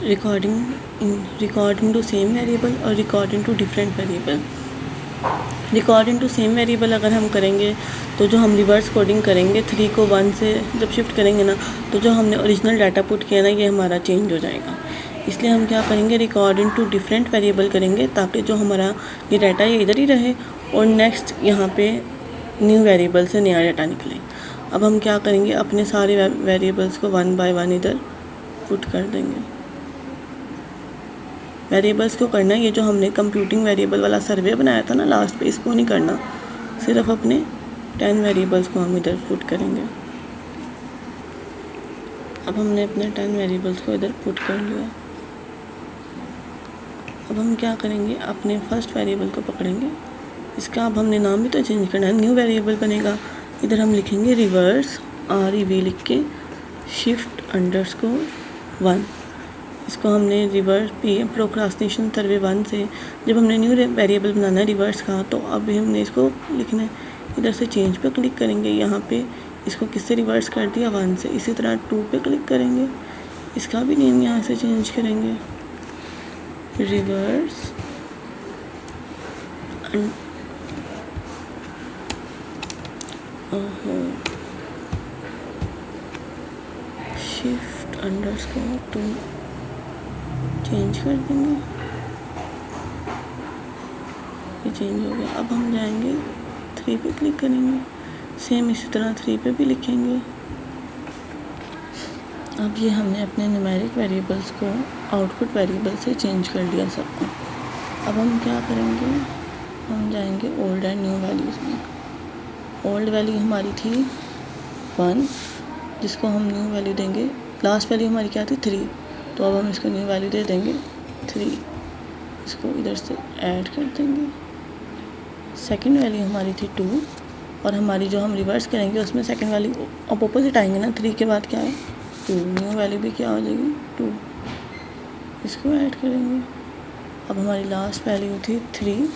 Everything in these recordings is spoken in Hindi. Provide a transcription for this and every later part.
रिकॉर्डिंग टू सेम वेरिएबल और recording to different variable. Recording to same variable अगर हम करेंगे तो जो हम रिवर्स कोडिंग करेंगे 3 को 1 से जब शिफ्ट करेंगे ना, तो जो हमने ओरिजिनल डाटा पुट किया ना ये हमारा चेंज हो जाएगा। इसलिए हम क्या करेंगे, रिकॉर्डिंग टू डिफरेंट वेरिएबल करेंगे ताकि जो हमारा ये डाटा ये इधर ही रहे और नेक्स्ट यहाँ पे न्यू वेरिएबल से नया डाटा निकले। अब हम क्या करेंगे, अपने सारे वेरिएबल्स को 1 बाय 1 इधर पुट कर देंगे। वेरिएबल्स को करना है, ये जो हमने कंप्यूटिंग वेरिएबल वाला सर्वे बनाया था ना लास्ट पे, इसको नहीं करना, सिर्फ अपने 10 वेरिएबल्स को हम इधर पुट करेंगे। अब हमने अपने 10 वेरिएबल्स को इधर पुट कर लिया। अब हम क्या करेंगे, अपने फर्स्ट वेरिएबल को पकड़ेंगे, इसका अब हमने नाम भी तो चेंज करना है, न्यू वेरिएबल बनेगा। इधर हम लिखेंगे रिवर्स REV लिख के shift_1। इसको हमने रिवर्स प्रोक्रास्टिनेशन सर्वे 1 से जब हमने न्यू वेरिएबल बनाना है रिवर्स का, तो अब हमने इसको लिखना है, इधर से चेंज पे क्लिक करेंगे, यहाँ पे इसको किससे रिवर्स कर दिया 1 से। इसी तरह 2 पे क्लिक करेंगे, इसका भी नेम यहाँ से चेंज करेंगे, रिवर्स shift_2 चेंज कर देंगे, ये चेंज हो गया। अब हम जाएंगे 3 पे क्लिक करेंगे, सेम इसी तरह 3 पे भी लिखेंगे। अब ये हमने अपने न्यूमेरिक वेरिएबल्स को आउटपुट वेरिएबल से चेंज कर दिया सबको। अब हम क्या करेंगे, हम जाएंगे ओल्ड एंड न्यू वैल्यूज़ में। ओल्ड वैल्यू हमारी थी 1, जिसको हम न्यू वैल्यू देंगे, लास्ट वैल्यू हमारी क्या थी 3, तो अब हम इसको न्यू वैल्यू दे देंगे 3, इसको इधर से ऐड कर देंगे। सेकंड वैल्यू हमारी थी 2, और हमारी जो हम रिवर्स करेंगे उसमें सेकंड वैल्यू अब अपोजिट आएंगे ना, 3 के बाद क्या है 2, न्यू वैल्यू भी क्या हो जाएगी 2, इसको ऐड करेंगे। अब हमारी लास्ट वैल्यू थी 3,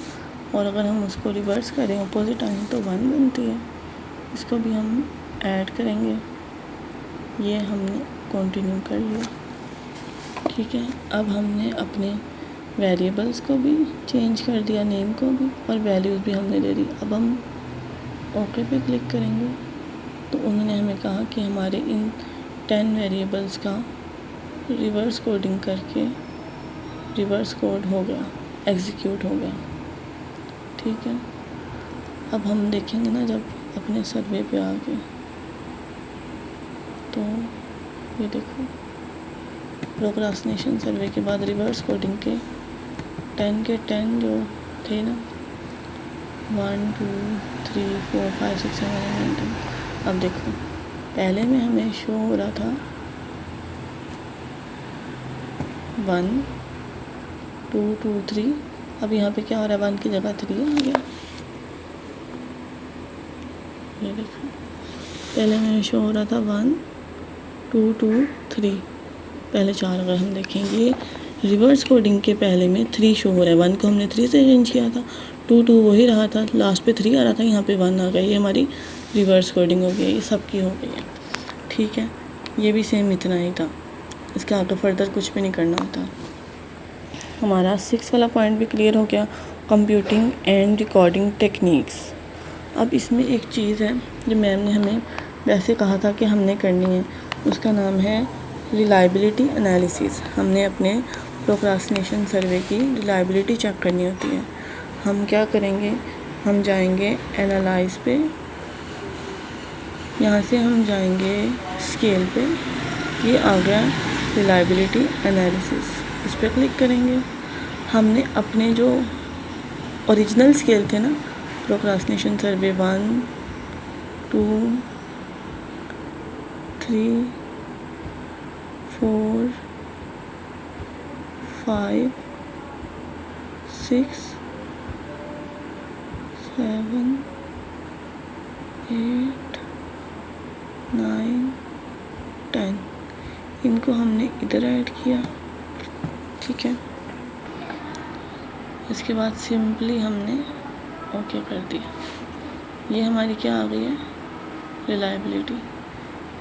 और अगर हम उसको रिवर्स करें अपोजिट आए तो 1 बनती है, इसको भी हम ऐड करेंगे। ये हमने कंटिन्यू कर लिया, ठीक है। अब हमने अपने वेरिएबल्स को भी चेंज कर दिया, नेम को भी, और वैल्यूज़ भी हमने दे दी। अब हम ओके पे क्लिक करेंगे, तो उन्होंने हमें कहा कि हमारे इन 10 वेरिएबल्स का रिवर्स कोडिंग करके रिवर्स कोड हो गया, एग्जीक्यूट हो गया, ठीक है। अब हम देखेंगे ना जब अपने सर्वे पे आ गए, तो ये देखो प्रोक्रास्टिनेशन सर्वे के बाद रिवर्स कोडिंग के 10 के 10 जो थे ना, 1 2 3 4 5 6 7 8 9 10। अब देखो पहले में हमें शो हो रहा था 1 2 2 3, अब यहाँ पे क्या हो रहा है 1 की जगह 3 आ गया। ये देखो पहले में शो हो रहा था 1 2 2 3, पहले 4 अगर हम देखेंगे रिवर्स कोडिंग के पहले में 3 शो हो रहा है, 1 को हमने 3 से चेंज किया था, 2 2 वही रहा था, लास्ट पे 3 आ रहा था, यहाँ पे 1 आ गया। ये हमारी रिवर्स कोडिंग हो गई, ये सबकी हो गई है, ठीक है। ये भी सेम इतना ही था, इसके आगे फर्दर कुछ भी नहीं करना होता। हमारा 6 वाला पॉइंट भी क्लियर हो गया, कंप्यूटिंग एंड रिकॉर्डिंग टेक्निक्स। अब इसमें एक चीज़ है जो मैम ने हमें वैसे कहा था कि हमने करनी है, उसका नाम है रिलायबिलिटी एनालिसिस। हमने अपने प्रोक्रास्टिनेशन सर्वे की रिलायबिलिटी चेक करनी होती है। हम क्या करेंगे, हम जाएंगे एनालाइज पे, यहाँ से हम जाएंगे स्केल पे, ये आ गया रिलायबिलिटी एनालिसिस, इस पर क्लिक करेंगे। हमने अपने जो ओरिजिनल स्केल थे ना, प्रोक्रास्टिनेशन सर्वे 1 2 3 4 5 6 7 8 9 10, इनको हमने इधर ऐड किया, ठीक है। इसके बाद सिंपली हमने ओके कर दिया। ये हमारी क्या आ गई है रिलायबिलिटी,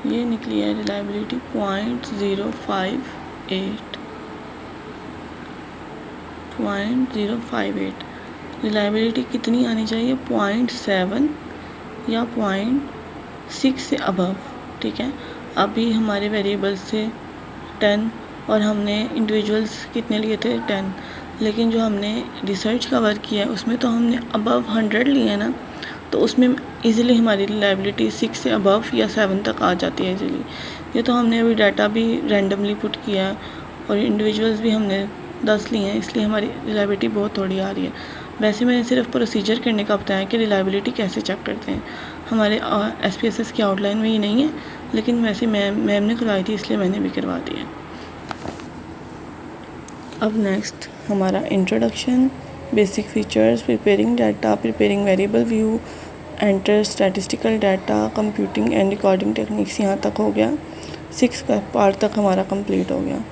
ये निकली है रिलायबिलिटी 0.058। 0.058। रिलायबिलिटी कितनी आनी चाहिए? 0.7 या 0.6 से अबव, ठीक है। अभी हमारे वेरिएबल्स थे 10 और हमने इंडिविजुअल्स कितने लिए थे? 10, लेकिन जो हमने रिसर्च कवर किया है उसमें तो हमने अबव 100 लिए हैं ना, तो उसमें इजीली हमारी रिलायबिलिटी 6 से अबव या 7 तक आ जाती है इजीली। ये तो हमने अभी डाटा भी रैंडमली पुट किया है और इंडिविजुअल्स भी हमने 10 लिए हैं, इसलिए हमारी रिलायबिलिटी बहुत थोड़ी आ रही है। वैसे मैंने सिर्फ प्रोसीजर करने का बताया कि रिलायबिलिटी कैसे चेक करते हैं। हमारे SPSS की आउटलाइन में ये नहीं है, लेकिन वैसे मैम ने करवाई थी इसलिए मैंने भी करवा दी है। अब नेक्स्ट हमारा introduction, basic features, preparing data, preparing variable view, enter statistical data, computing and recording techniques, यहाँ तक हो गया। 6 का पार्ट तक हमारा कंप्लीट हो गया।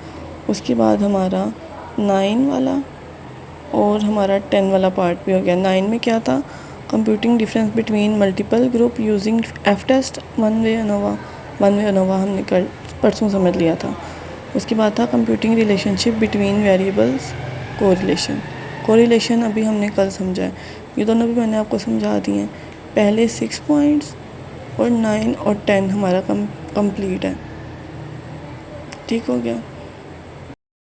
उसके बाद हमारा 9 वाला और हमारा 10 वाला पार्ट भी हो गया। 9 में क्या था? Computing difference between multiple group using F test, one way ANOVA हमने कल परसों समझ लिया था। उसके बाद था computing relationship between variables, correlation अभी हमने कल समझा है। ये दोनों भी मैंने आपको समझा दिए हैं। पहले 6 पॉइंट्स और 9 और 10 हमारा कंप्लीट है, ठीक हो गया।